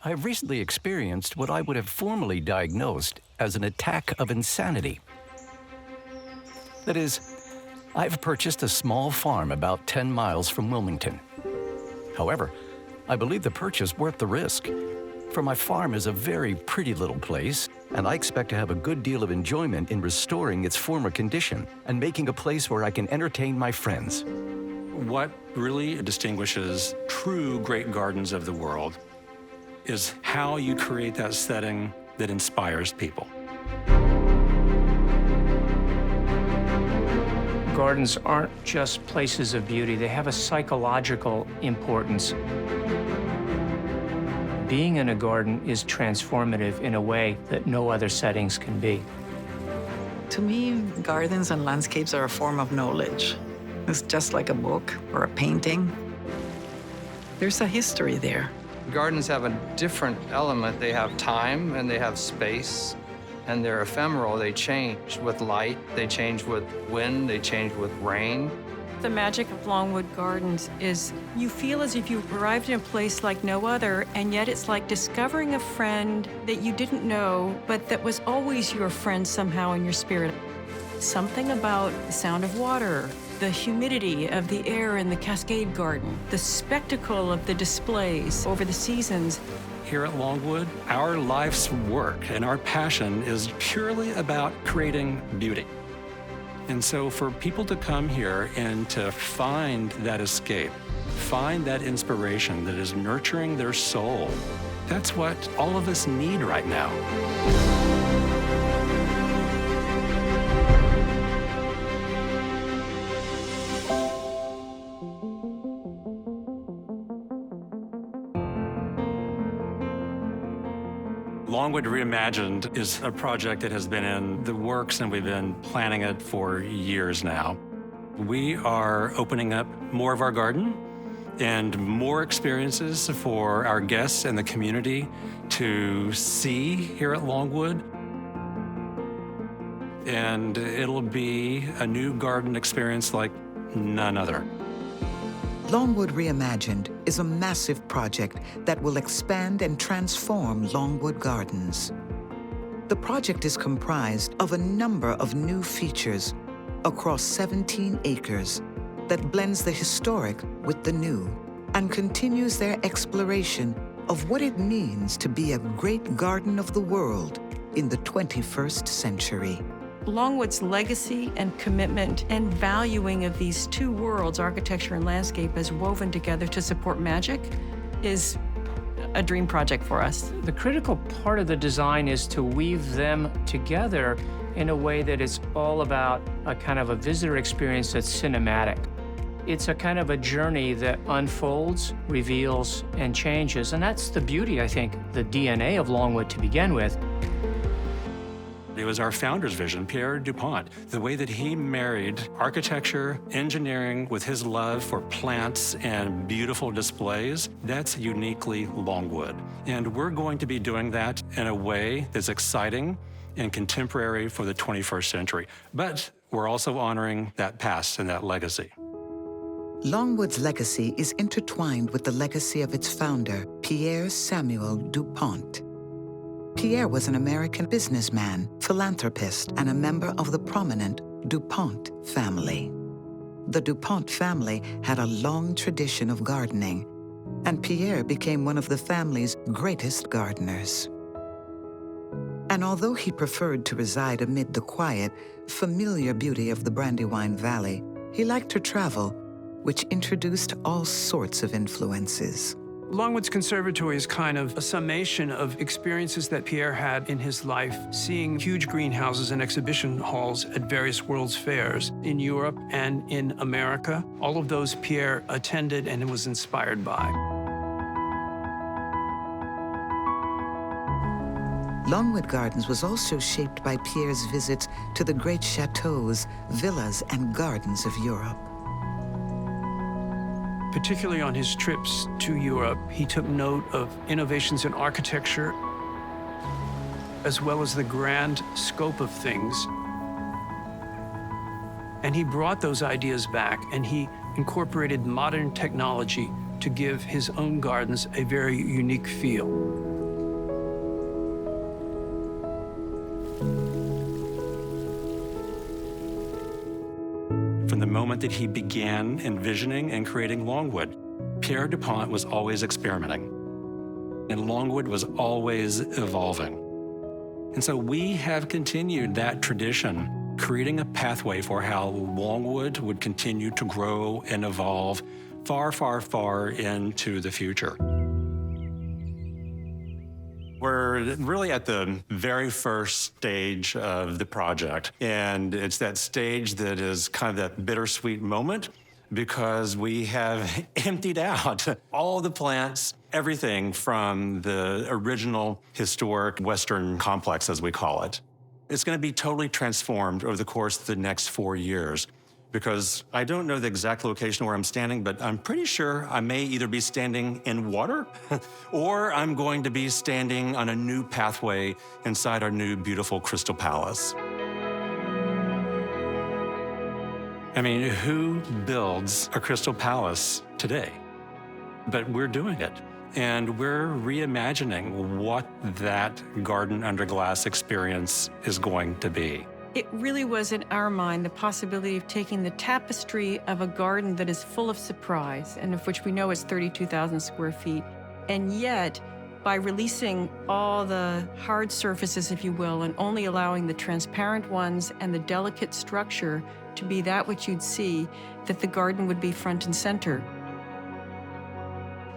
I have recently experienced what I would have formally diagnosed as an attack of insanity. That is, I've purchased a small farm about 10 miles from Wilmington. However, I believe the purchase worth the risk, for my farm is a very pretty little place, and I expect to have a good deal of enjoyment in restoring its former condition and making a place where I can entertain my friends. What really distinguishes true great gardens of the world is how you create that setting that inspires people. Gardens aren't just places of beauty, they have a psychological importance. Being in a garden is transformative in a way that no other settings can be. To me, gardens and landscapes are a form of knowledge. It's just like a book or a painting. There's a history there. Gardens have a different element. They have time and they have space, and they're ephemeral. They change with light, they change with wind, they change with rain. The magic of Longwood Gardens is you feel as if you've arrived in a place like no other, and yet it's like discovering a friend that you didn't know, but that was always your friend somehow in your spirit. Something about the sound of water, the humidity of the air in the Cascade Garden, the spectacle of the displays over the seasons. Here at Longwood, our life's work and our passion is purely about creating beauty. And so for people to come here and to find that escape, find that inspiration that is nurturing their soul, that's what all of us need right now. Longwood Reimagined is a project that has been in the works, and we've been planning it for years now. We are opening up more of our garden and more experiences for our guests and the community to see here at Longwood. And it'll be a new garden experience like none other. Longwood Reimagined is a massive project that will expand and transform Longwood Gardens. The project is comprised of a number of new features across 17 acres that blends the historic with the new and continues their exploration of what it means to be a great garden of the world in the 21st century. Longwood's legacy and commitment and valuing of these two worlds, architecture and landscape, as woven together to support magic, is a dream project for us. The critical part of the design is to weave them together in a way that it's all about a kind of a visitor experience that's cinematic. It's a kind of a journey that unfolds, reveals, and changes, and that's the beauty, I think, the DNA of Longwood to begin with. It was our founder's vision, Pierre Pont. The way that he married architecture, engineering with his love for plants and beautiful displays, that's uniquely Longwood. And we're going to be doing that in a way that's exciting and contemporary for the 21st century. But we're also honoring that past and that legacy. Longwood's legacy is intertwined with the legacy of its founder, Pierre Samuel Dupont. Pierre was an American businessman, philanthropist, and a member of the prominent Dupont family. The Dupont family had a long tradition of gardening, and Pierre became one of the family's greatest gardeners. And although he preferred to reside amid the quiet, familiar beauty of the Brandywine Valley, he liked to travel, which introduced all sorts of influences. Longwood's conservatory is kind of a summation of experiences that Pierre had in his life, seeing huge greenhouses and exhibition halls at various World's Fairs in Europe and in America. All of those Pierre attended and was inspired by. Longwood Gardens was also shaped by Pierre's visits to the great chateaus, villas, and gardens of Europe. Particularly on his trips to Europe, he took note of innovations in architecture, as well as the grand scope of things. And he brought those ideas back, and he incorporated modern technology to give his own gardens a very unique feel. From the moment that he began envisioning and creating Longwood, Pierre DuPont was always experimenting, and Longwood was always evolving. And so we have continued that tradition, creating a pathway for how Longwood would continue to grow and evolve far, far, far into the future. We're really at the very first stage of the project, and it's that stage that is kind of that bittersweet moment because we have emptied out all the plants, everything from the original historic Western complex, as we call it. It's going to be totally transformed over the course of the next 4 years, because I don't know the exact location where I'm standing, but I'm pretty sure I may either be standing in water or I'm going to be standing on a new pathway inside our new beautiful Crystal Palace. I mean, who builds a Crystal Palace today? But we're doing it. And we're reimagining what that garden under glass experience is going to be. It really was, in our mind, the possibility of taking the tapestry of a garden that is full of surprise, and of which we know is 32,000 square feet, and yet, by releasing all the hard surfaces, if you will, and only allowing the transparent ones and the delicate structure to be that which you'd see, that the garden would be front and center.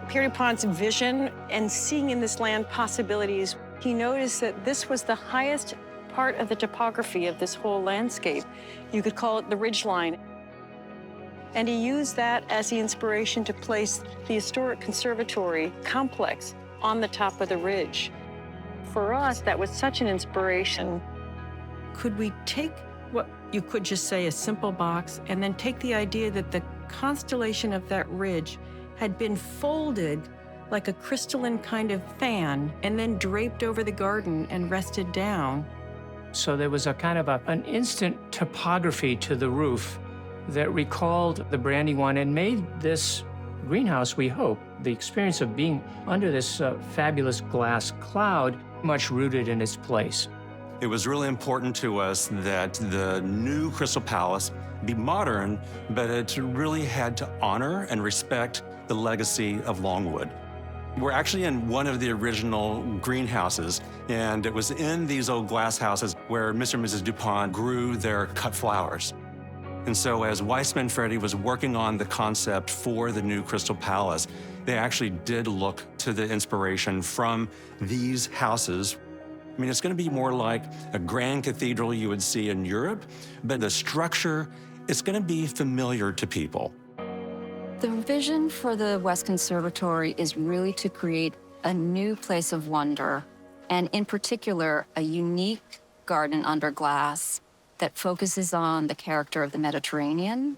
Pierre DuPont's vision and seeing in this land possibilities, he noticed that this was the highest part of the topography of this whole landscape. You could call it the ridgeline. And he used that as the inspiration to place the historic conservatory complex on the top of the ridge. For us, that was such an inspiration. Could we take what you could just say a simple box and then take the idea that the constellation of that ridge had been folded like a crystalline kind of fan and then draped over the garden and rested down? So there was a kind of an instant topography to the roof that recalled the Brandywine and made this greenhouse, we hope, the experience of being under this fabulous glass cloud, much rooted in its place. It was really important to us that the new Crystal Palace be modern, but it really had to honor and respect the legacy of Longwood. We're actually in one of the original greenhouses, and it was in these old glass houses where Mr. and Mrs. DuPont grew their cut flowers. And so as Weissman Freddy was working on the concept for the new Crystal Palace, they actually did look to the inspiration from these houses. I mean, it's going to be more like a grand cathedral you would see in Europe, but the structure, it's going to be familiar to people. The vision for the West Conservatory is really to create a new place of wonder, and in particular, a unique garden under glass that focuses on the character of the Mediterranean.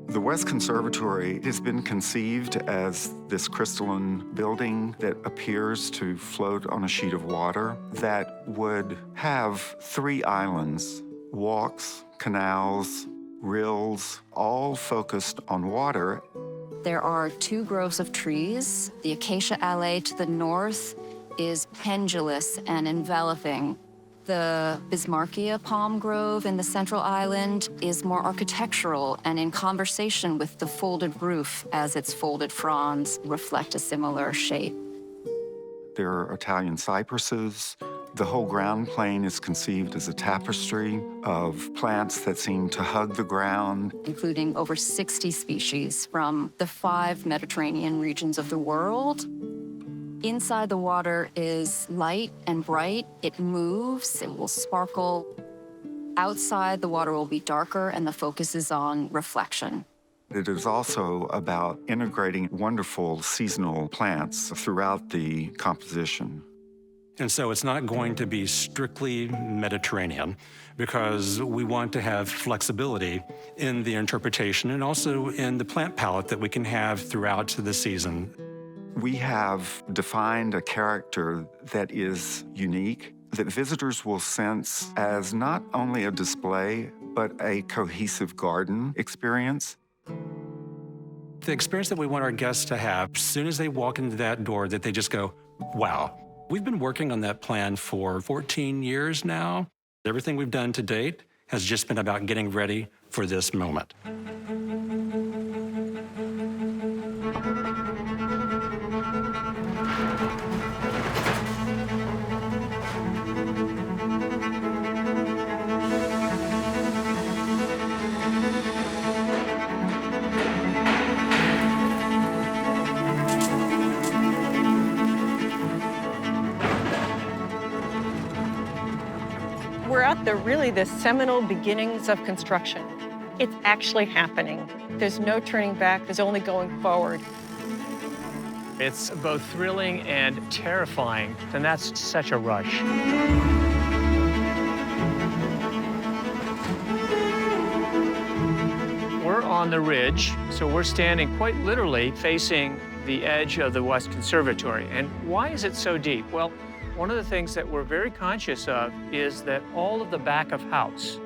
The West Conservatory has been conceived as this crystalline building that appears to float on a sheet of water that would have 3 islands, walks, canals, rills, all focused on water. There are 2 groves of trees. The acacia alley to the north is pendulous and enveloping. The Bismarckia palm grove in the central island is more architectural and in conversation with the folded roof as its folded fronds reflect a similar shape. There are Italian cypresses. The whole ground plane is conceived as a tapestry of plants that seem to hug the ground, including over 60 species from the 5 Mediterranean regions of the world. Inside the water is light and bright. It moves, it will sparkle. Outside, the water will be darker and the focus is on reflection. It is also about integrating wonderful seasonal plants throughout the composition. And so it's not going to be strictly Mediterranean because we want to have flexibility in the interpretation and also in the plant palette that we can have throughout the season. We have defined a character that is unique, that visitors will sense as not only a display, but a cohesive garden experience. The experience that we want our guests to have, as soon as they walk into that door, that they just go, wow. We've been working on that plan for 14 years now. Everything we've done to date has just been about getting ready for this moment. We're at the seminal beginnings of construction. It's actually happening. There's no turning back, there's only going forward. It's both thrilling and terrifying, and that's such a rush. We're on the ridge, so we're standing quite literally facing the edge of the West Conservatory. And why is it so deep? Well, one of the things that we're very conscious of is that all of the back of house,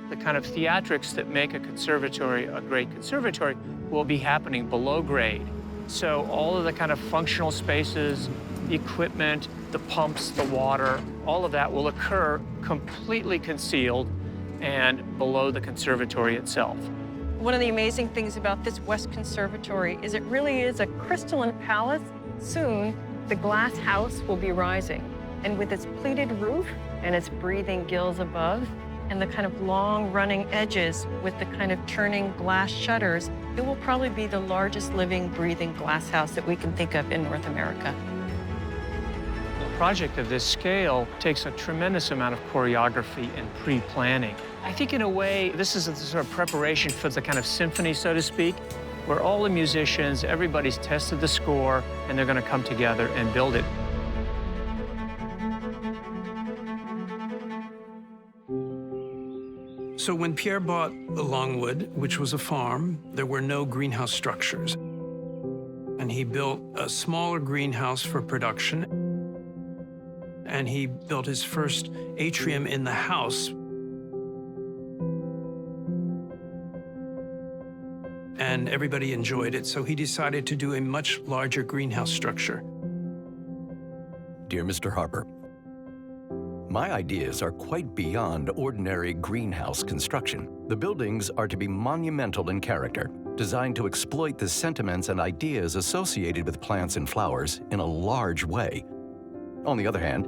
the kind of theatrics that make a conservatory a great conservatory, will be happening below grade. So all of the kind of functional spaces, the equipment, the pumps, the water, all of that will occur completely concealed and below the conservatory itself. One of the amazing things about this West Conservatory is it really is a crystalline palace. Soon, the glass house will be rising. And with its pleated roof and its breathing gills above and the kind of long running edges with the kind of turning glass shutters, it will probably be the largest living, breathing glass house that we can think of in North America. A project of this scale takes a tremendous amount of choreography and pre-planning. I think in a way, this is a sort of preparation for the kind of symphony, so to speak, where all the musicians, everybody's tested the score, and they're going to come together and build it. So when Pierre bought the Longwood, which was a farm, there were no greenhouse structures. And he built a smaller greenhouse for production. And he built his first atrium in the house. And everybody enjoyed it, so he decided to do a much larger greenhouse structure. Dear Mr. Harper, my ideas are quite beyond ordinary greenhouse construction. The buildings are to be monumental in character, designed to exploit the sentiments and ideas associated with plants and flowers in a large way. On the other hand,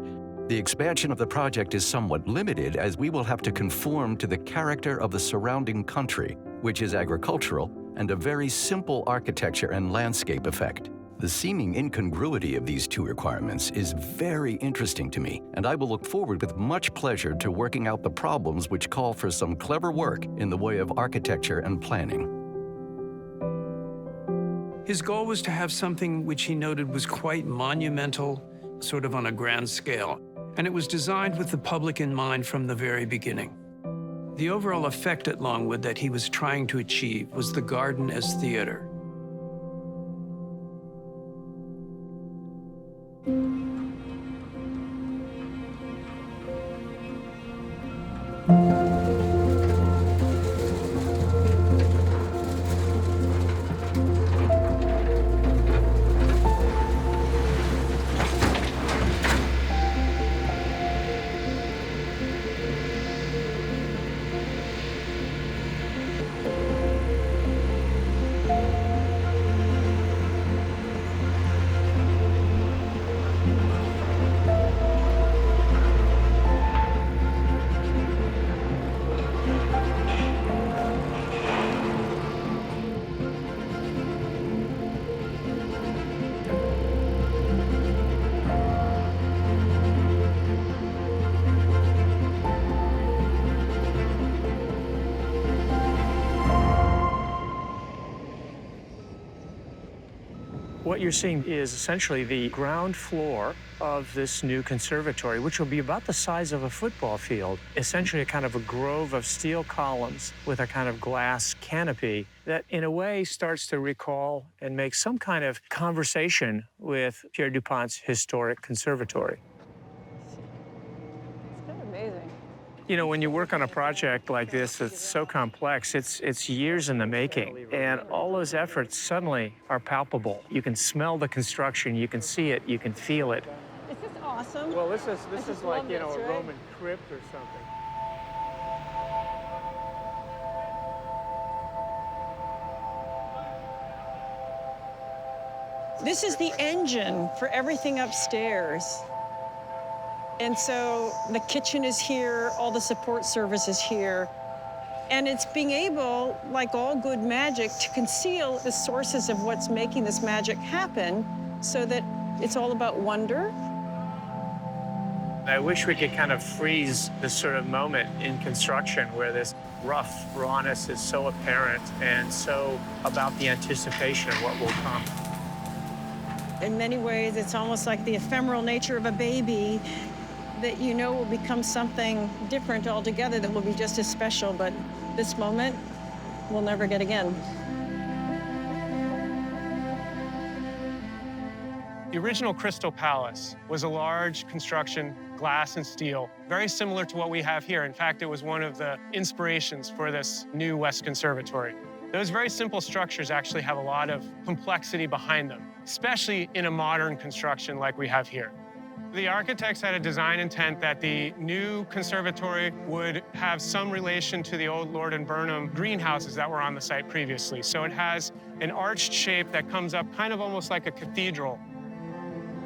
the expansion of the project is somewhat limited as we will have to conform to the character of the surrounding country, which is agricultural and a very simple architecture and landscape effect. The seeming incongruity of these two requirements is very interesting to me, and I will look forward with much pleasure to working out the problems which call for some clever work in the way of architecture and planning. His goal was to have something which he noted was quite monumental, sort of on a grand scale, and it was designed with the public in mind from the very beginning. The overall effect at Longwood that he was trying to achieve was the garden as theater. What you're seeing is essentially the ground floor of this new conservatory, which will be about the size of a football field, essentially a kind of a grove of steel columns with a kind of glass canopy that in a way starts to recall and make some kind of conversation with Pierre Dupont's historic conservatory. It's kind of amazing. You know, when you work on a project like this, it's so complex, it's years in the making. And all those efforts suddenly are palpable. You can smell the construction, you can see it, you can feel it. Is this awesome? Well, this is just like, love you know, this, a right? Roman crypt or something. This is the engine for everything upstairs. And so the kitchen is here, all the support services here. And it's being able, like all good magic, to conceal the sources of what's making this magic happen so that it's all about wonder. I wish we could kind of freeze this sort of moment in construction where this rough rawness is so apparent and so about the anticipation of what will come. In many ways, it's almost like the ephemeral nature of a baby that you know will become something different altogether that will be just as special, but this moment we'll never get again. The original Crystal Palace was a large construction, glass and steel, very similar to what we have here. In fact, it was one of the inspirations for this new West Conservatory. Those very simple structures actually have a lot of complexity behind them, especially in a modern construction like we have here. The architects had a design intent that the new conservatory would have some relation to the old Lord and Burnham greenhouses that were on the site previously. So it has an arched shape that comes up kind of almost like a cathedral.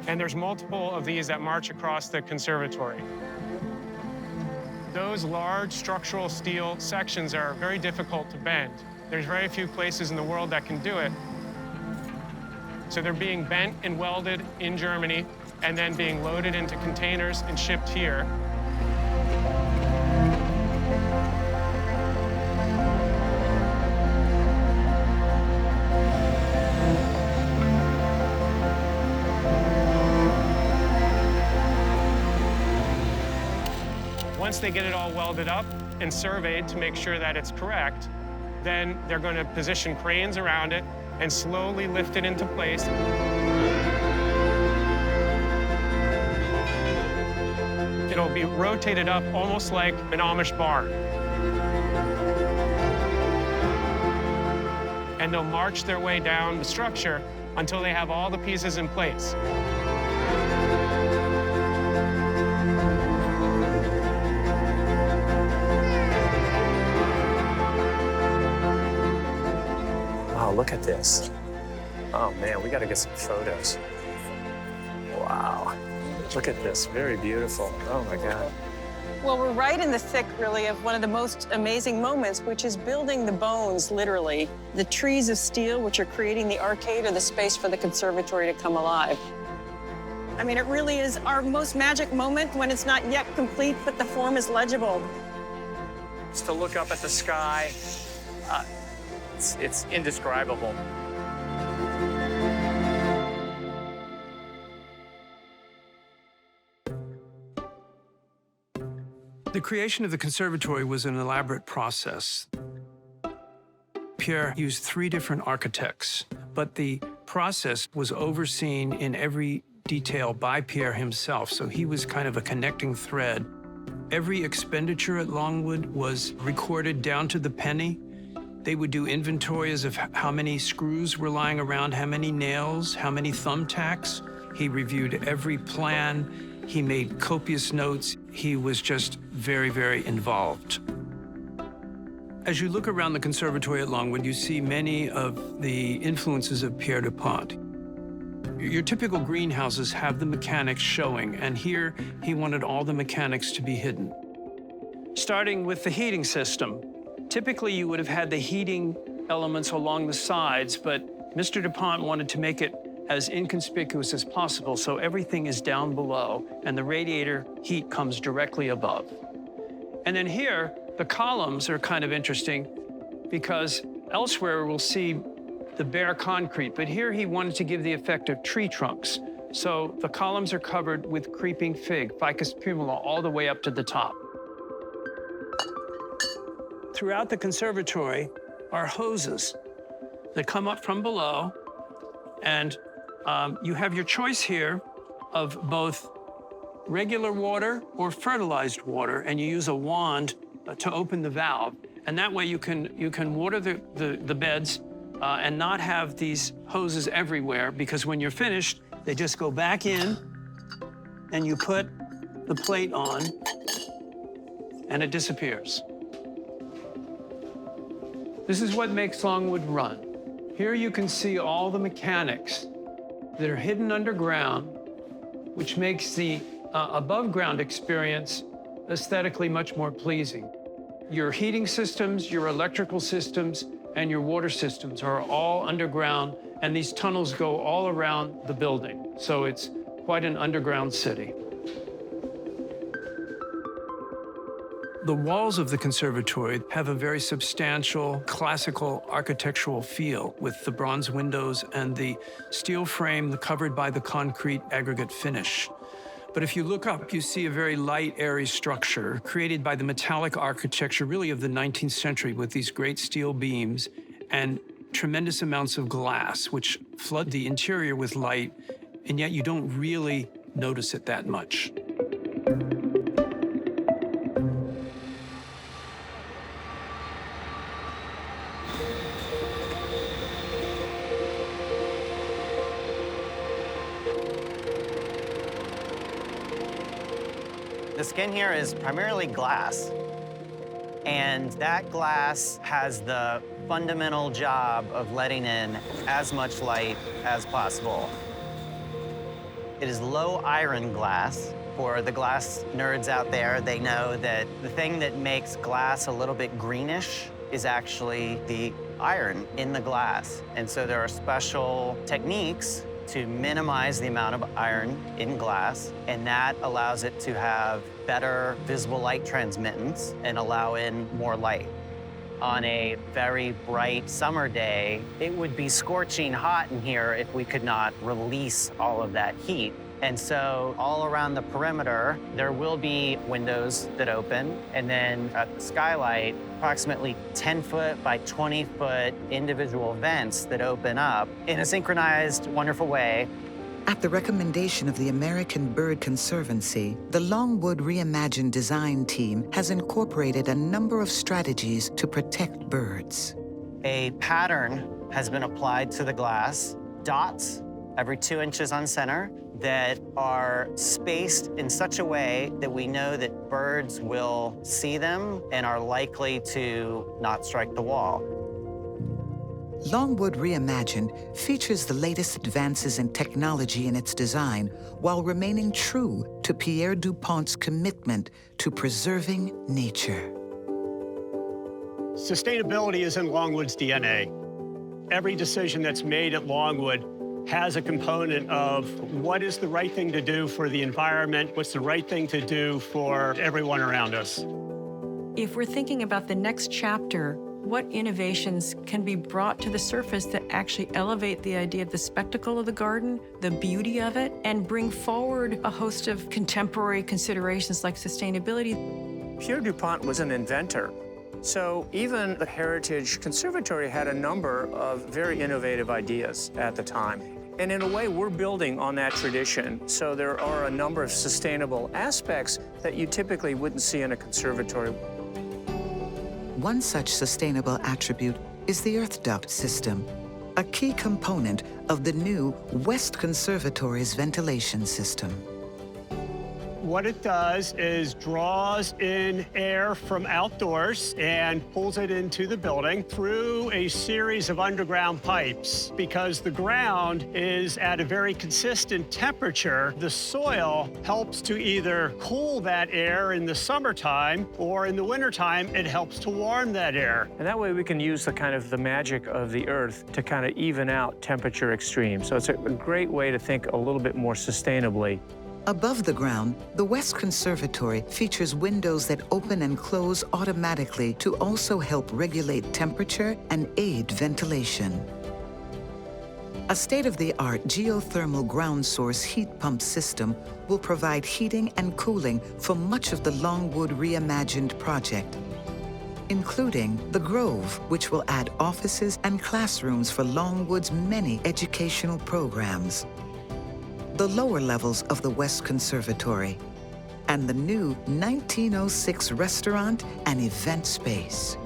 And there's multiple of these that march across the conservatory. Those large structural steel sections are very difficult to bend. There's very few places in the world that can do it. So they're being bent and welded in Germany and then being loaded into containers and shipped here. Once they get it all welded up and surveyed to make sure that it's correct, then they're going to position cranes around it and slowly lift it into place. It'll be rotated up almost like an Amish barn. And they'll march their way down the structure until they have all the pieces in place. Wow, look at this. Oh man, we gotta get some photos. Wow, look at this, very beautiful. Oh my God. Well, we're right in the thick, really, of one of the most amazing moments, which is building the bones, literally. The trees of steel, which are creating the arcade or the space for the conservatory to come alive. I mean, it really is our most magic moment when it's not yet complete, but the form is legible. Just to look up at the sky, it's indescribable. The creation of the conservatory was an elaborate process. Pierre used 3 different architects, but the process was overseen in every detail by Pierre himself, so he was kind of a connecting thread. Every expenditure at Longwood was recorded down to the penny. They would do inventories of how many screws were lying around, how many nails, how many thumbtacks. He reviewed every plan. He made copious notes. He was just very, very involved. As you look around the conservatory at Longwood, you see many of the influences of Pierre Pont. Your typical greenhouses have the mechanics showing, and here he wanted all the mechanics to be hidden. Starting with the heating system. Typically, you would have had the heating elements along the sides, but Mr. Pont wanted to make it as inconspicuous as possible, so everything is down below, and the radiator heat comes directly above. And then here, the columns are kind of interesting because elsewhere we'll see the bare concrete, but here he wanted to give the effect of tree trunks. So the columns are covered with creeping fig, Ficus pumila, all the way up to the top. Throughout the conservatory are hoses that come up from below, and you have your choice here of both regular water or fertilized water, and you use a wand to open the valve. And that way you can water the beds and not have these hoses everywhere, because when you're finished, they just go back in and you put the plate on and it disappears. This is what makes Longwood run. Here you can see all the mechanics that are hidden underground, which makes the above-ground experience aesthetically much more pleasing. Your heating systems, your electrical systems, and your water systems are all underground, and these tunnels go all around the building. So it's quite an underground city. The walls of the conservatory have a very substantial classical architectural feel with the bronze windows and the steel frame covered by the concrete aggregate finish. But if you look up, you see a very light, airy structure created by the metallic architecture really of the 19th century with these great steel beams and tremendous amounts of glass, which flood the interior with light, and yet you don't really notice it that much. The skin here is primarily glass, and that glass has the fundamental job of letting in as much light as possible. It is low iron glass. For the glass nerds out there, they know that the thing that makes glass a little bit greenish is actually the iron in the glass. And so there are special techniques to minimize the amount of iron in glass, and that allows it to have better visible light transmittance and allow in more light. On a very bright summer day, it would be scorching hot in here if we could not release all of that heat. And so all around the perimeter, there will be windows that open, and then at the skylight, approximately 10-foot by 20-foot individual vents that open up in a synchronized, wonderful way. At the recommendation of the American Bird Conservancy, the Longwood Reimagined design team has incorporated a number of strategies to protect birds. A pattern has been applied to the glass, dots every 2 inches on center, that are spaced in such a way that we know that birds will see them and are likely to not strike the wall. Longwood Reimagined features the latest advances in technology in its design while remaining true to Pierre Dupont's commitment to preserving nature. Sustainability is in Longwood's DNA. Every decision that's made at Longwood has a component of what is the right thing to do for the environment, what's the right thing to do for everyone around us. If we're thinking about the next chapter, what innovations can be brought to the surface that actually elevate the idea of the spectacle of the garden, the beauty of it, and bring forward a host of contemporary considerations like sustainability? Pierre Dupont was an inventor. So even the Heritage Conservatory had a number of very innovative ideas at the time. And in a way, we're building on that tradition. So there are a number of sustainable aspects that you typically wouldn't see in a conservatory. One such sustainable attribute is the earth duct system, a key component of the new West Conservatory's ventilation system. What it does is draws in air from outdoors and pulls it into the building through a series of underground pipes. Because the ground is at a very consistent temperature, the soil helps to either cool that air in the summertime, or in the wintertime, it helps to warm that air. And that way we can use the magic of the earth to kind of even out temperature extremes. So it's a great way to think a little bit more sustainably. Above the ground, the West Conservatory features windows that open and close automatically to also help regulate temperature and aid ventilation. A state-of-the-art geothermal ground source heat pump system will provide heating and cooling for much of the Longwood Reimagined project, including the Grove, which will add offices and classrooms for Longwood's many educational programs, the lower levels of the West Conservatory, and the new 1906 restaurant and event space.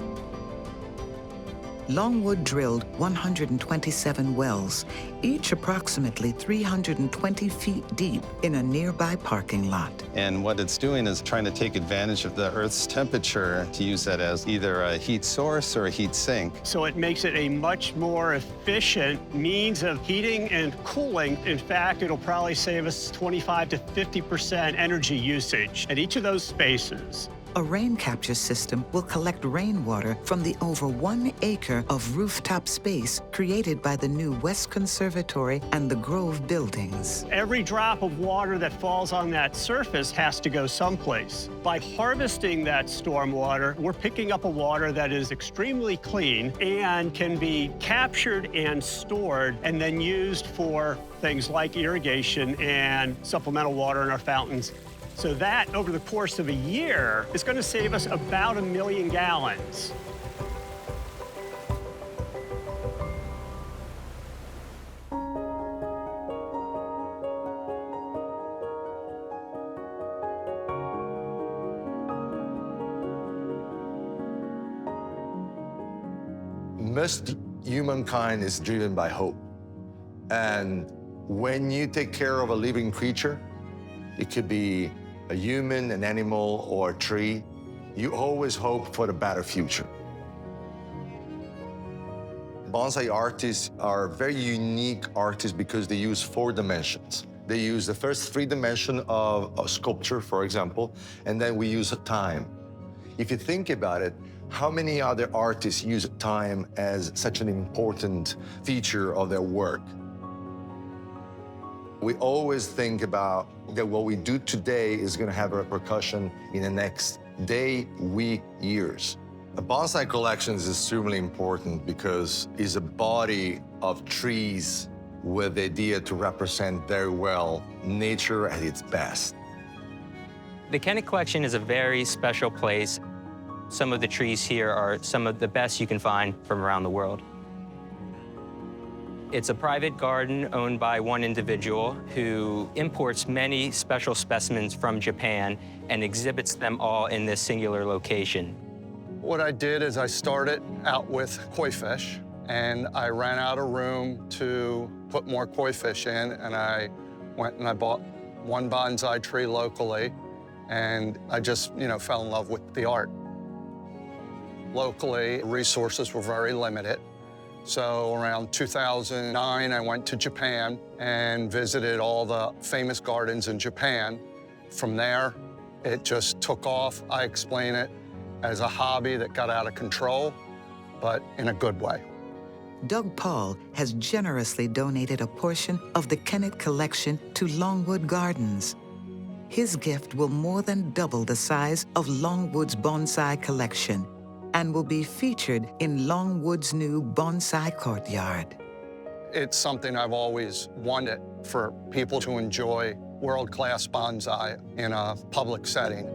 Longwood drilled 127 wells, each approximately 320 feet deep in a nearby parking lot. And what it's doing is trying to take advantage of the Earth's temperature to use that as either a heat source or a heat sink. So it makes it a much more efficient means of heating and cooling. In fact, it'll probably save us 25 to 50% energy usage at each of those spaces. A rain capture system will collect rainwater from the over 1 acre of rooftop space created by the new West Conservatory and the Grove buildings. Every drop of water that falls on that surface has to go someplace. By harvesting that stormwater, we're picking up a water that is extremely clean and can be captured and stored and then used for things like irrigation and supplemental water in our fountains. So that, over the course of a year, is going to save us about 1 million gallons. Most humankind is driven by hope. And when you take care of a living creature, it could be a human, an animal, or a tree, you always hope for a better future. Bonsai artists are very unique artists because they use 4 dimensions. They use the first 3 dimensions of a sculpture, for example, and then we use time. If you think about it, how many other artists use time as such an important feature of their work? We always think about that what we do today is going to have a repercussion in the next day, week, years. A bonsai collection is extremely important because it's a body of trees with the idea to represent very well nature at its best. The Kennett Collection is a very special place. Some of the trees here are some of the best you can find from around the world. It's a private garden owned by one individual who imports many special specimens from Japan and exhibits them all in this singular location. What I did is I started out with koi fish, and I ran out of room to put more koi fish in, and I went and I bought 1 bonsai tree locally, and I just, fell in love with the art. Locally, resources were very limited. So around 2009, I went to Japan and visited all the famous gardens in Japan. From there, it just took off. I explain it as a hobby that got out of control, but in a good way. Doug Paul has generously donated a portion of the Kennett Collection to Longwood Gardens. His gift will more than double the size of Longwood's bonsai collection and will be featured in Longwood's new bonsai courtyard. It's something I've always wanted for people to enjoy world-class bonsai in a public setting.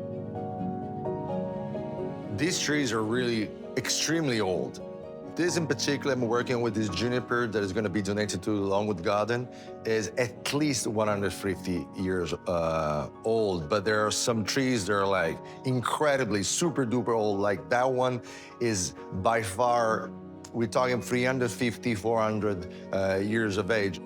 These trees are really extremely old. This in particular, I'm working with this juniper that is going to be donated to Longwood Garden, is at least 150 years old. But there are some trees that are like incredibly super duper old. Like that one is by far, we're talking 350, 400 years of age.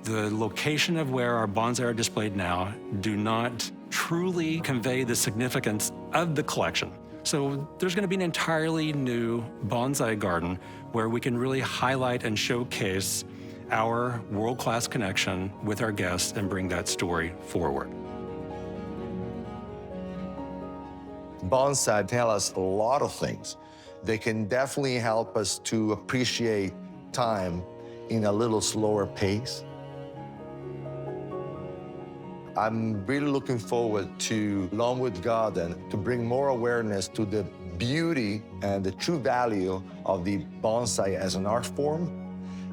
The location of where our bonsai are displayed now do not truly convey the significance of the collection. So there's going to be an entirely new bonsai garden where we can really highlight and showcase our world-class connection with our guests and bring that story forward. Bonsai tell us a lot of things. They can definitely help us to appreciate time in a little slower pace. I'm really looking forward to Longwood Garden to bring more awareness to the beauty and the true value of the bonsai as an art form,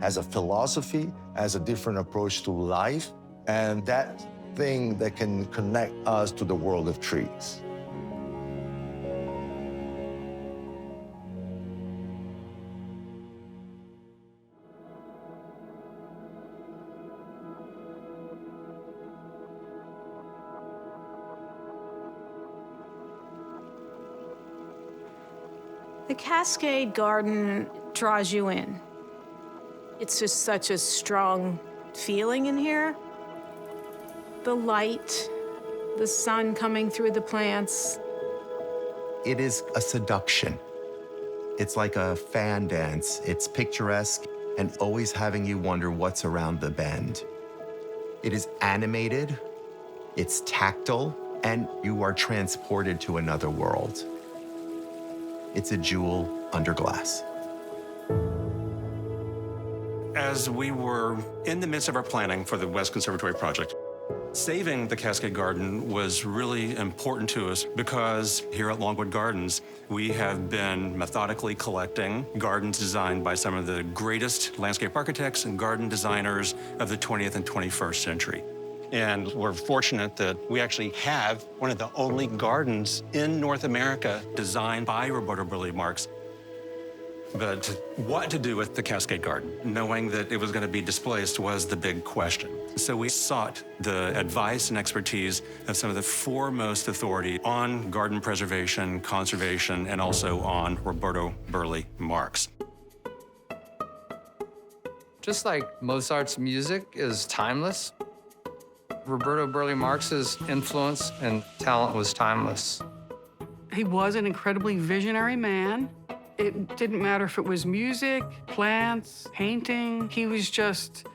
as a philosophy, as a different approach to life, and that thing that can connect us to the world of trees. The Cascade Garden draws you in. It's just such a strong feeling in here. The light, the sun coming through the plants. It is a seduction. It's like a fan dance. It's picturesque and always having you wonder what's around the bend. It is animated, it's tactile, and you are transported to another world. It's a jewel under glass. As we were in the midst of our planning for the West Conservatory project, saving the Cascade Garden was really important to us because here at Longwood Gardens, we have been methodically collecting gardens designed by some of the greatest landscape architects and garden designers of the 20th and 21st century. And we're fortunate that we actually have one of the only gardens in North America designed by Roberto Burle Marx. But what to do with the Cascade Garden, knowing that it was going to be displaced, was the big question. So we sought the advice and expertise of some of the foremost authority on garden preservation, conservation, and also on Roberto Burle Marx. Just like Mozart's music is timeless, Roberto Burle Marx's influence and talent was timeless. He was an incredibly visionary man. It didn't matter if it was music, plants, painting. He was just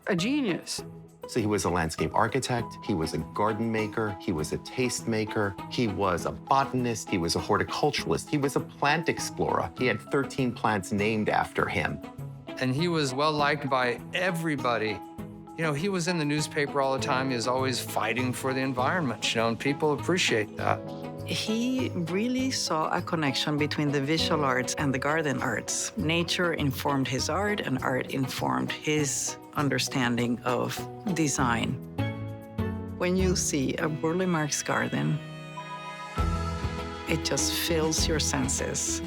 a genius. So he was a landscape architect, he was a garden maker, he was a taste maker, he was a botanist, he was a horticulturalist, he was a plant explorer. He had 13 plants named after him. And he was well-liked by everybody. You know, he was in the newspaper all the time. He was always fighting for the environment, you know, and people appreciate that. He really saw a connection between the visual arts and the garden arts. Nature informed his art, and art informed his understanding of design. When you see a Burle Marx garden, it just fills your senses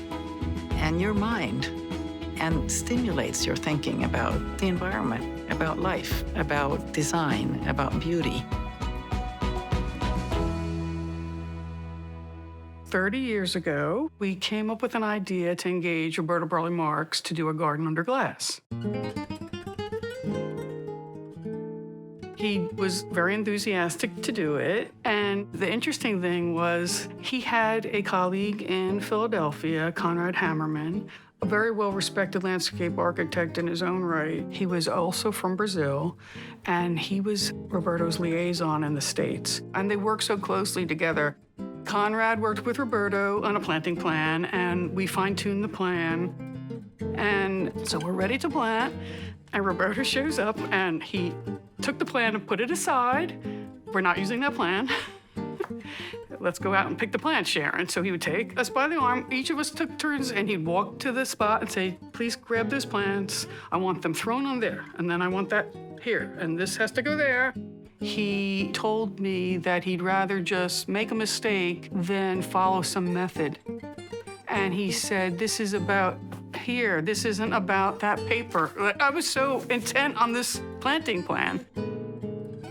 and your mind and stimulates your thinking about the environment, about life, about design, about beauty. 30 years ago, we came up with an idea to engage Roberto Burle Marx to do a garden under glass. He was very enthusiastic to do it, and the interesting thing was he had a colleague in Philadelphia, Conrad Hammerman, a very well-respected landscape architect in his own right. He was also from Brazil, and he was Roberto's liaison in the States. And they worked so closely together. Conrad worked with Roberto on a planting plan, and we fine-tuned the plan. And so we're ready to plant, and Roberto shows up, and he took the plan and put it aside. We're not using that plan. Let's go out and pick the plants, Sharon. So he would take us by the arm. Each of us took turns, and he'd walk to the spot and say, please grab those plants. I want them thrown on there, and then I want that here, and this has to go there. He told me that he'd rather just make a mistake than follow some method. And he said, this is about here. This isn't about that paper. I was so intent on this planting plan.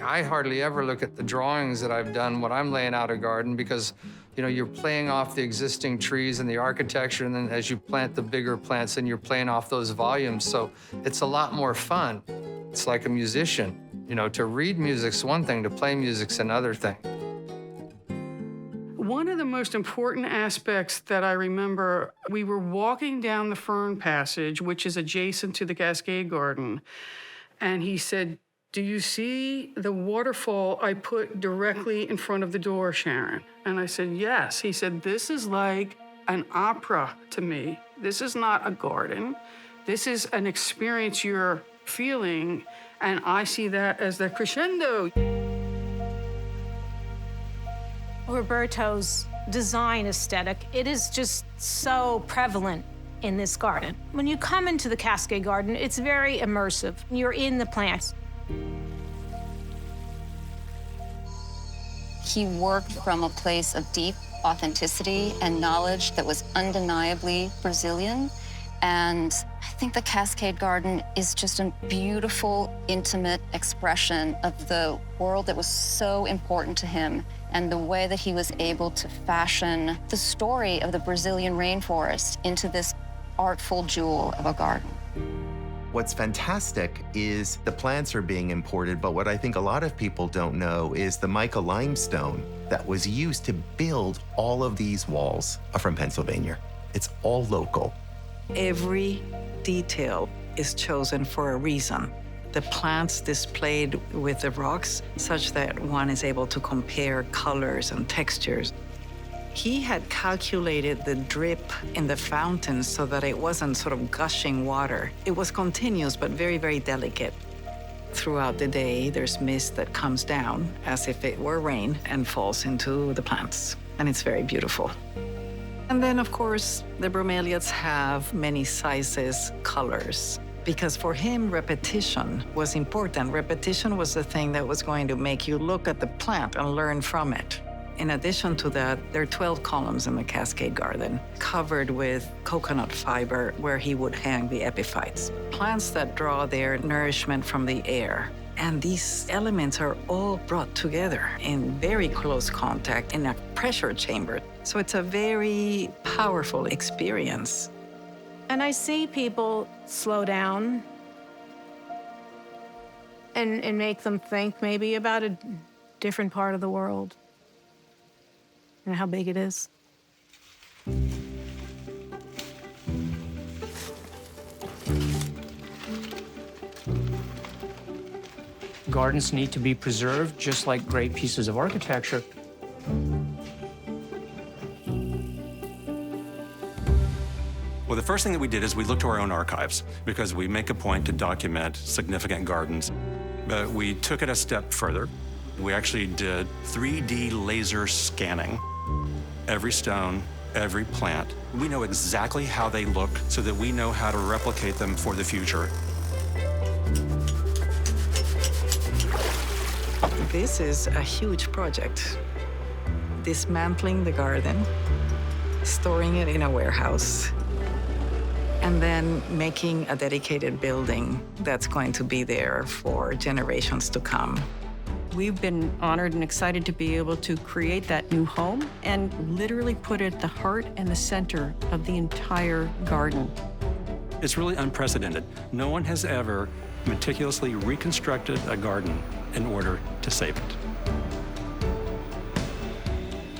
I hardly ever look at the drawings that I've done when I'm laying out a garden because, you know, you're playing off the existing trees and the architecture, and then as you plant the bigger plants, then you're playing off those volumes. So it's a lot more fun. It's like a musician. You know, to read music's one thing, to play music's another thing. One of the most important aspects that I remember, we were walking down the Fern Passage, which is adjacent to the Cascade Garden, and he said, do you see the waterfall I put directly in front of the door, Sharon? And I said, yes. He said, this is like an opera to me. This is not a garden. This is an experience you're feeling, and I see that as the crescendo. Roberto's design aesthetic, it is just so prevalent in this garden. When you come into the Cascade Garden, it's very immersive. You're in the plants. He worked from a place of deep authenticity and knowledge that was undeniably Brazilian. And I think the Cascade Garden is just a beautiful, intimate expression of the world that was so important to him and the way that he was able to fashion the story of the Brazilian rainforest into this artful jewel of a garden. What's fantastic is the plants are being imported, but what I think a lot of people don't know is the mica limestone that was used to build all of these walls are from Pennsylvania. It's all local. Every detail is chosen for a reason. The plants displayed with the rocks, such that one is able to compare colors and textures. He had calculated the drip in the fountain so that it wasn't sort of gushing water. It was continuous, but very, very delicate. Throughout the day, there's mist that comes down as if it were rain and falls into the plants. And it's very beautiful. And then, of course, the bromeliads have many sizes, colors. Because for him, repetition was important. Repetition was the thing that was going to make you look at the plant and learn from it. In addition to that, there are 12 columns in the Cascade Garden covered with coconut fiber where he would hang the epiphytes, plants that draw their nourishment from the air. And these elements are all brought together in very close contact in a pressure chamber. So it's a very powerful experience. And I see people slow down and make them think maybe about a different part of the world and how big it is. Gardens need to be preserved just like great pieces of architecture. Well, the first thing that we did is we looked to our own archives because we make a point to document significant gardens. But we took it a step further. We actually did 3D laser scanning. Every stone, every plant. We know exactly how they look so that we know how to replicate them for the future. This is a huge project. Dismantling the garden, storing it in a warehouse, and then making a dedicated building that's going to be there for generations to come. We've been honored and excited to be able to create that new home and literally put it at the heart and the center of the entire garden. It's really unprecedented. No one has ever meticulously reconstructed a garden in order to save it.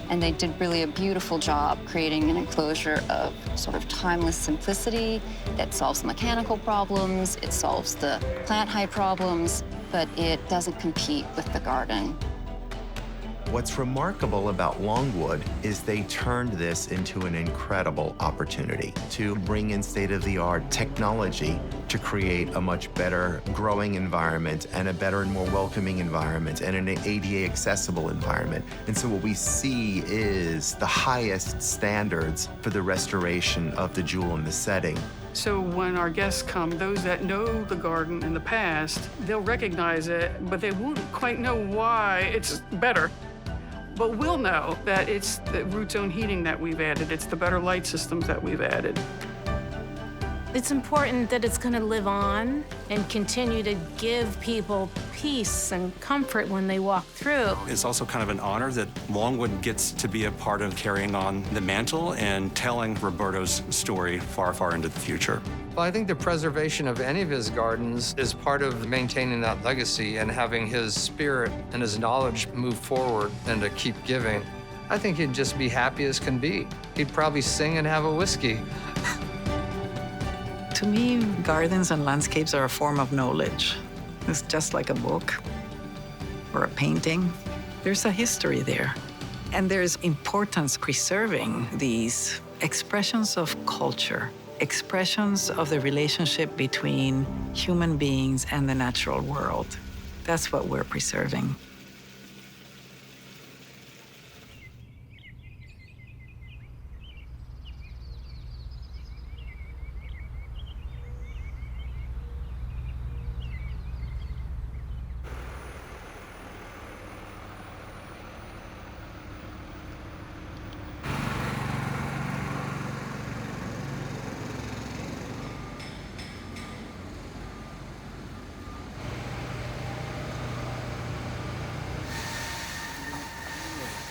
And they did really a beautiful job creating an enclosure of sort of timeless simplicity that solves mechanical problems, it solves the plant height problems, but it doesn't compete with the garden. What's remarkable about Longwood is they turned this into an incredible opportunity to bring in state-of-the-art technology to create a much better growing environment and a better and more welcoming environment and an ADA accessible environment. And so what we see is the highest standards for the restoration of the jewel in the setting. So when our guests come, those that know the garden in the past, they'll recognize it, but they won't quite know why it's better. But we'll know that it's the root zone heating that we've added. It's the better light systems that we've added. It's important that it's going to live on and continue to give people peace and comfort when they walk through. It's also kind of an honor that Longwood gets to be a part of carrying on the mantle and telling Roberto's story far, far into the future. Well, I think the preservation of any of his gardens is part of maintaining that legacy and having his spirit and his knowledge move forward and to keep giving. I think he'd just be happy as can be. He'd probably sing and have a whiskey. To me, gardens and landscapes are a form of knowledge. It's just like a book or a painting. There's a history there. And there's importance preserving these expressions of culture, expressions of the relationship between human beings and the natural world. That's what we're preserving.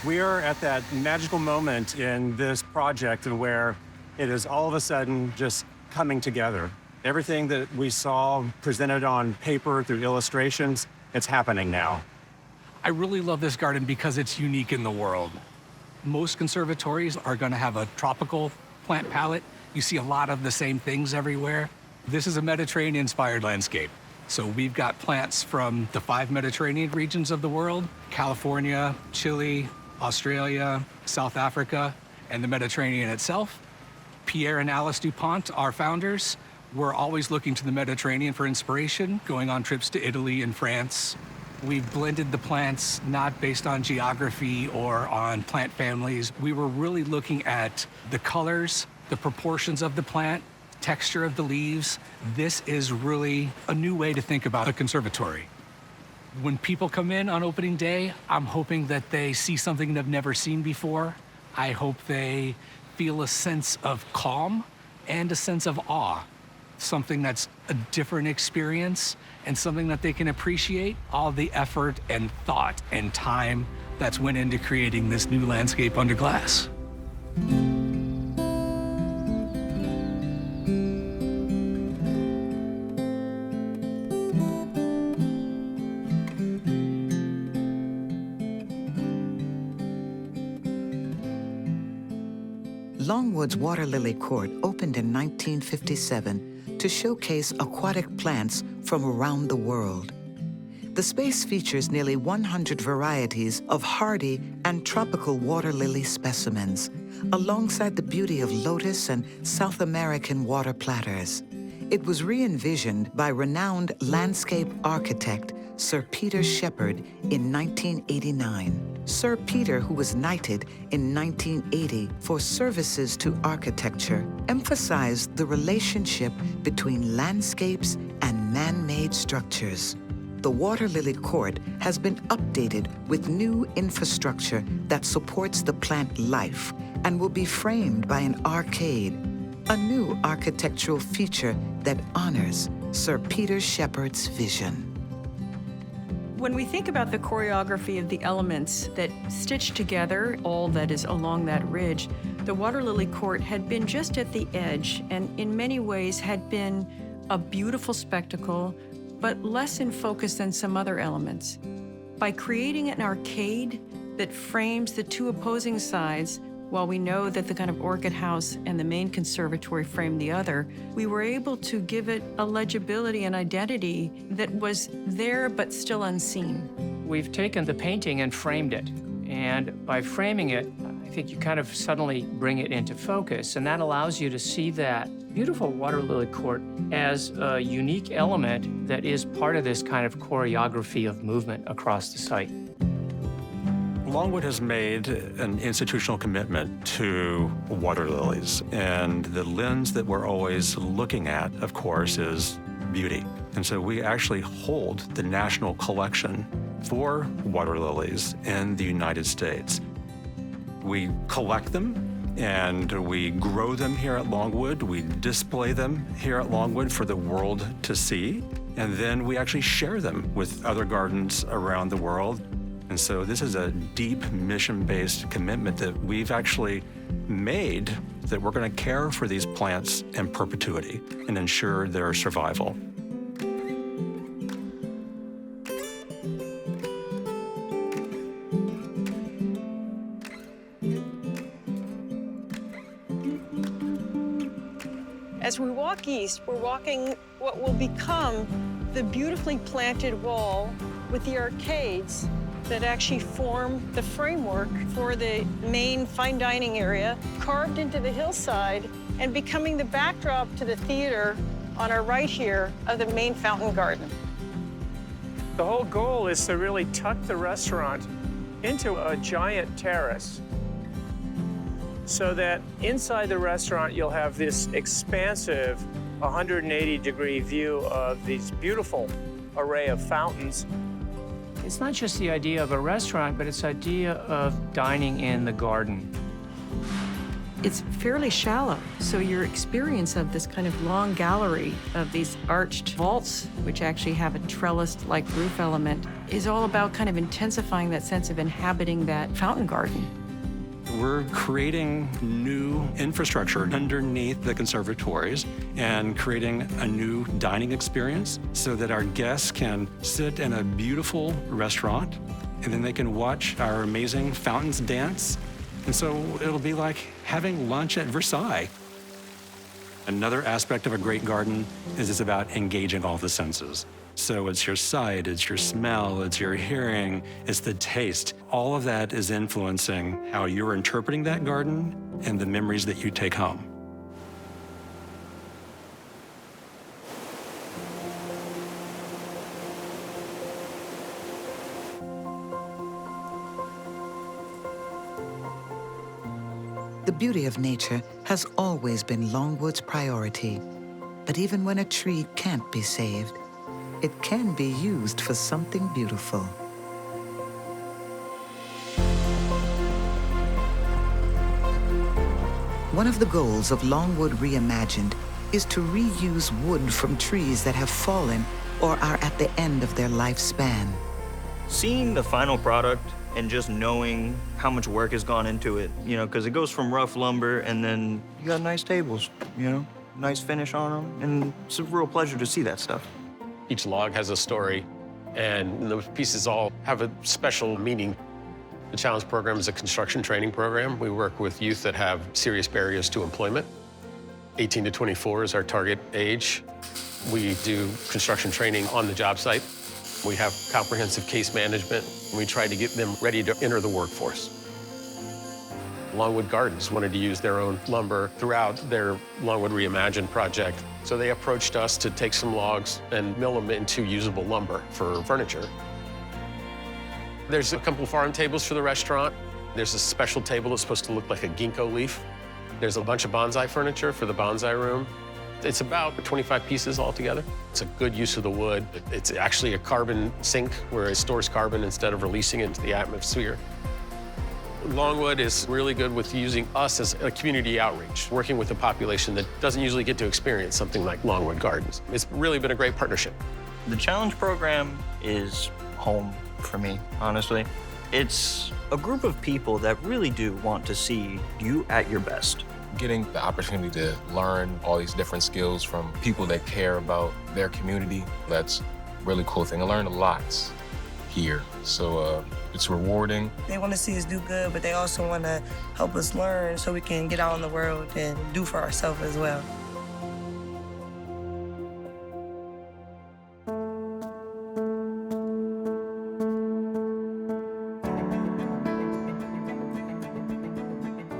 We are at that magical moment in this project where it is all of a sudden just coming together. Everything that we saw presented on paper through illustrations, it's happening now. I really love this garden because it's unique in the world. Most conservatories are going to have a tropical plant palette. You see a lot of the same things everywhere. This is a Mediterranean-inspired landscape. So we've got plants from the 5 Mediterranean regions of the world: California, Chile, Australia, South Africa, and the Mediterranean itself. Pierre and Alice DuPont, our founders, were always looking to the Mediterranean for inspiration, going on trips to Italy and France. We've blended the plants not based on geography or on plant families. We were really looking at the colors, the proportions of the plant, texture of the leaves. This is really a new way to think about a conservatory. When people come in on opening day, I'm hoping that they see something they've never seen before. I hope they feel a sense of calm and a sense of awe, something that's a different experience and something that they can appreciate all the effort and thought and time that's went into creating this new landscape under glass. Longwood's Water Lily Court opened in 1957 to showcase aquatic plants from around the world. The space features nearly 100 varieties of hardy and tropical water lily specimens, alongside the beauty of lotus and South American water platters. It was re-envisioned by renowned landscape architect Sir Peter Shepherd in 1989. Sir Peter, who was knighted in 1980 for services to architecture, emphasized the relationship between landscapes and man-made structures. The Water Lily Court has been updated with new infrastructure that supports the plant life and will be framed by an arcade, a new architectural feature that honors Sir Peter Shepherd's vision. When we think about the choreography of the elements that stitch together all that is along that ridge, the Water Lily Court had been just at the edge and in many ways had been a beautiful spectacle, but less in focus than some other elements. By creating an arcade that frames the two opposing sides, while we know that the kind of orchid house and the main conservatory frame the other, we were able to give it a legibility and identity that was there but still unseen. We've taken the painting and framed it. And by framing it, I think you kind of suddenly bring it into focus, and that allows you to see that beautiful Water Lily Court as a unique element that is part of this kind of choreography of movement across the site. Longwood has made an institutional commitment to water lilies, and the lens that we're always looking at, of course, is beauty. And so we actually hold the national collection for water lilies in the United States. We collect them and we grow them here at Longwood. We display them here at Longwood for the world to see, and then we actually share them with other gardens around the world. And so this is a deep mission-based commitment that we've actually made, that we're going to care for these plants in perpetuity and ensure their survival. As we walk east, we're walking what will become the beautifully planted wall with the arcades that actually form the framework for the main fine dining area, carved into the hillside and becoming the backdrop to the theater on our right here of the main fountain garden. The whole goal is to really tuck the restaurant into a giant terrace so that inside the restaurant you'll have this expansive 180-degree view of these beautiful array of fountains. It's not just the idea of a restaurant, but it's the idea of dining in the garden. It's fairly shallow, so your experience of this kind of long gallery of these arched vaults, which actually have a trellised-like roof element, is all about kind of intensifying that sense of inhabiting that fountain garden. We're creating new infrastructure underneath the conservatories and creating a new dining experience so that our guests can sit in a beautiful restaurant and then they can watch our amazing fountains dance. And so it'll be like having lunch at Versailles. Another aspect of a great garden is it's about engaging all the senses. So it's your sight, it's your smell, it's your hearing, it's the taste. All of that is influencing how you're interpreting that garden and the memories that you take home. The beauty of nature has always been Longwood's priority. But even when a tree can't be saved, it can be used for something beautiful. One of the goals of Longwood Reimagined is to reuse wood from trees that have fallen or are at the end of their lifespan. Seeing the final product and just knowing how much work has gone into it, you know, because it goes from rough lumber and then you got nice tables, you know, nice finish on them, and it's a real pleasure to see that stuff. Each log has a story, and those pieces all have a special meaning. The Challenge program is a construction training program. We work with youth that have serious barriers to employment. 18 to 24 is our target age. We do construction training on the job site. We have comprehensive case management, and we try to get them ready to enter the workforce. Longwood Gardens wanted to use their own lumber throughout their Longwood Reimagined project. So they approached us to take some logs and mill them into usable lumber for furniture. There's a couple farm tables for the restaurant. There's a special table that's supposed to look like a ginkgo leaf. There's a bunch of bonsai furniture for the bonsai room. It's about 25 pieces altogether. It's a good use of the wood. It's actually a carbon sink where it stores carbon instead of releasing it into the atmosphere. Longwood is really good with using us as a community outreach, working with a population that doesn't usually get to experience something like Longwood Gardens. It's really been a great partnership. The Challenge program is home for me, honestly. It's a group of people that really do want to see you at your best. Getting the opportunity to learn all these different skills from people that care about their community, that's a really cool thing. I learned a lot here, so it's rewarding. They want to see us do good, but they also want to help us learn so we can get out in the world and do for ourselves as well.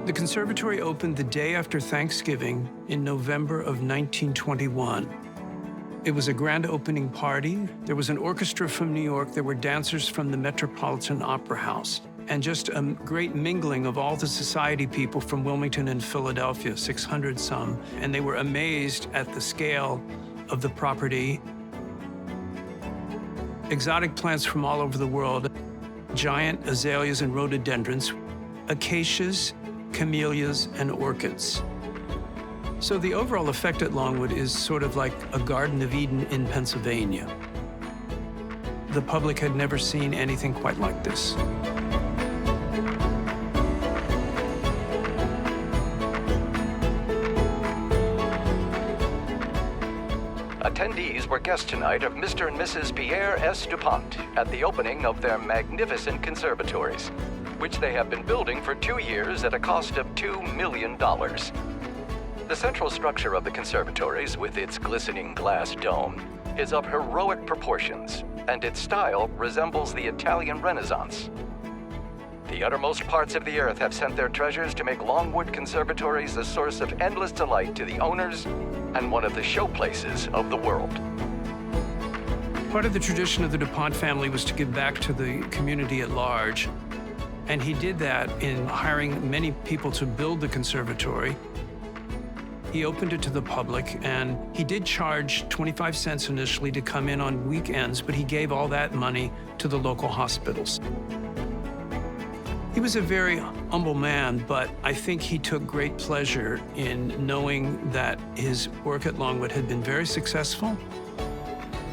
The conservatory opened the day after Thanksgiving in November of 1921. It was a grand opening party. There was an orchestra from New York. There were dancers from the Metropolitan Opera House, and just a great mingling of all the society people from Wilmington and Philadelphia, 600 some. And they were amazed at the scale of the property. Exotic plants from all over the world, giant azaleas and rhododendrons, acacias, camellias, and orchids. So the overall effect at Longwood is sort of like a Garden of Eden in Pennsylvania. The public had never seen anything quite like this. Attendees were guests tonight of Mr. and Mrs. Pierre S. DuPont at the opening of their magnificent conservatories, which they have been building for 2 years at a cost of $2 million. The central structure of the conservatories, with its glistening glass dome, is of heroic proportions, and its style resembles the Italian Renaissance. The uttermost parts of the earth have sent their treasures to make Longwood conservatories a source of endless delight to the owners and one of the showplaces of the world. Part of the tradition of the DuPont family was to give back to the community at large, and he did that in hiring many people to build the conservatory. He opened it to the public, and he did charge 25 cents initially to come in on weekends, but he gave all that money to the local hospitals. He was a very humble man, but I think he took great pleasure in knowing that his work at Longwood had been very successful.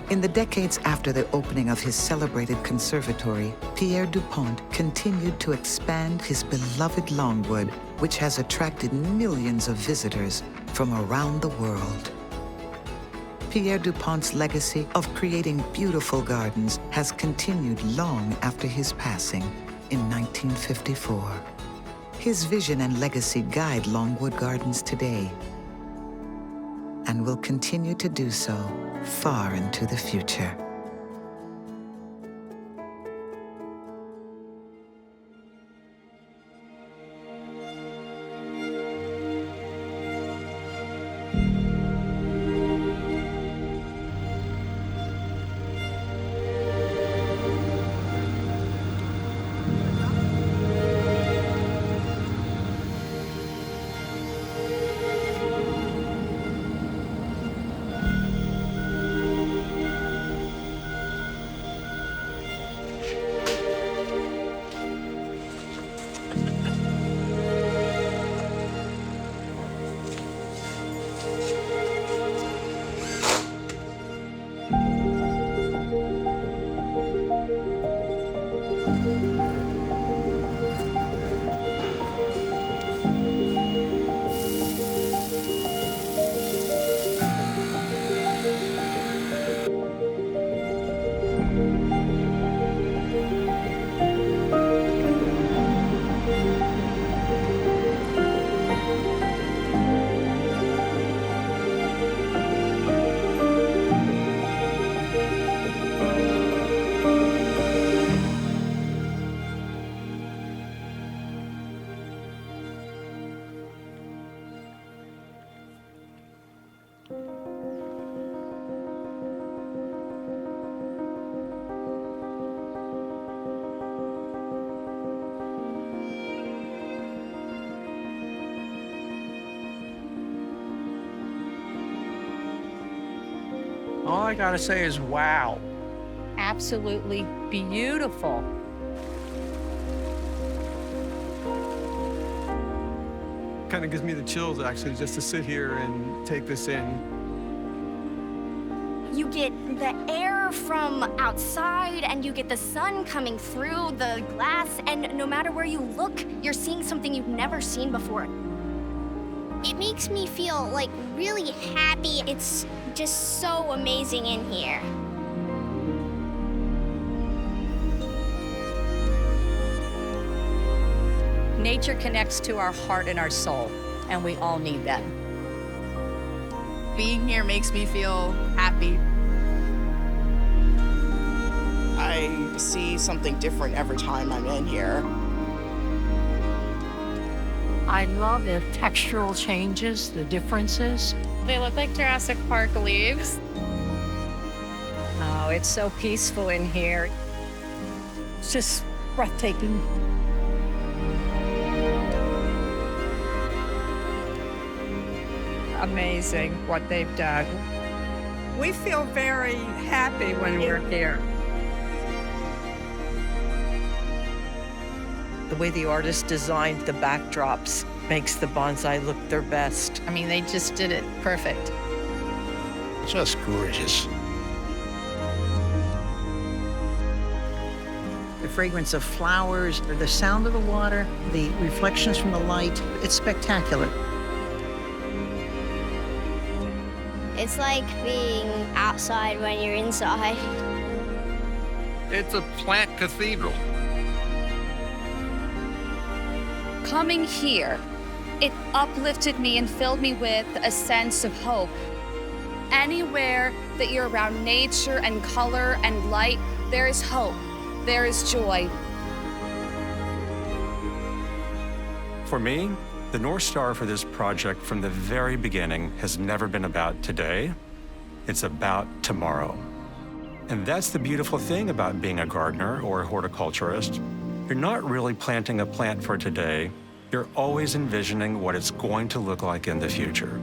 In the decades after the opening of his celebrated conservatory, Pierre Dupont continued to expand his beloved Longwood, which has attracted millions of visitors from around the world. Pierre Dupont's legacy of creating beautiful gardens has continued long after his passing in 1954. His vision and legacy guide Longwood Gardens today and will continue to do so far into the future. All I gotta say is wow. Absolutely beautiful. Kind of gives me the chills, actually, just to sit here and take this in. You get the air from outside and you get the sun coming through the glass, and no matter where you look, you're seeing something you've never seen before. It makes me feel like really happy. It's just so amazing in here. Nature connects to our heart and our soul, and we all need that. Being here makes me feel happy. I see something different every time I'm in here. I love the textural changes, the differences. They look like Jurassic Park leaves. Oh, it's so peaceful in here. It's just breathtaking. Amazing what they've done. We feel very happy when we're here. The way the artist designed the backdrops makes the bonsai look their best. I mean, they just did it perfect. Just gorgeous. The fragrance of flowers, or the sound of the water, the reflections from the light, it's spectacular. It's like being outside when you're inside. It's a plant cathedral. Coming here, it uplifted me and filled me with a sense of hope. Anywhere that you're around nature and color and light, there is hope, there is joy. For me, the North Star for this project from the very beginning has never been about today. It's about tomorrow. And that's the beautiful thing about being a gardener or a horticulturist. You're not really planting a plant for today. You're always envisioning what it's going to look like in the future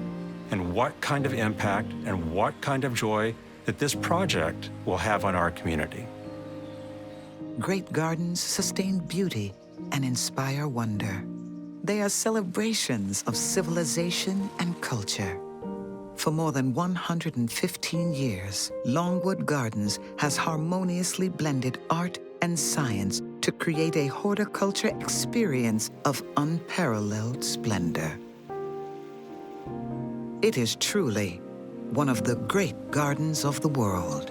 and what kind of impact and what kind of joy that this project will have on our community. Great gardens sustain beauty and inspire wonder. They are celebrations of civilization and culture. For more than 115 years, Longwood Gardens has harmoniously blended art and science to create a horticulture experience of unparalleled splendor. It is truly one of the great gardens of the world.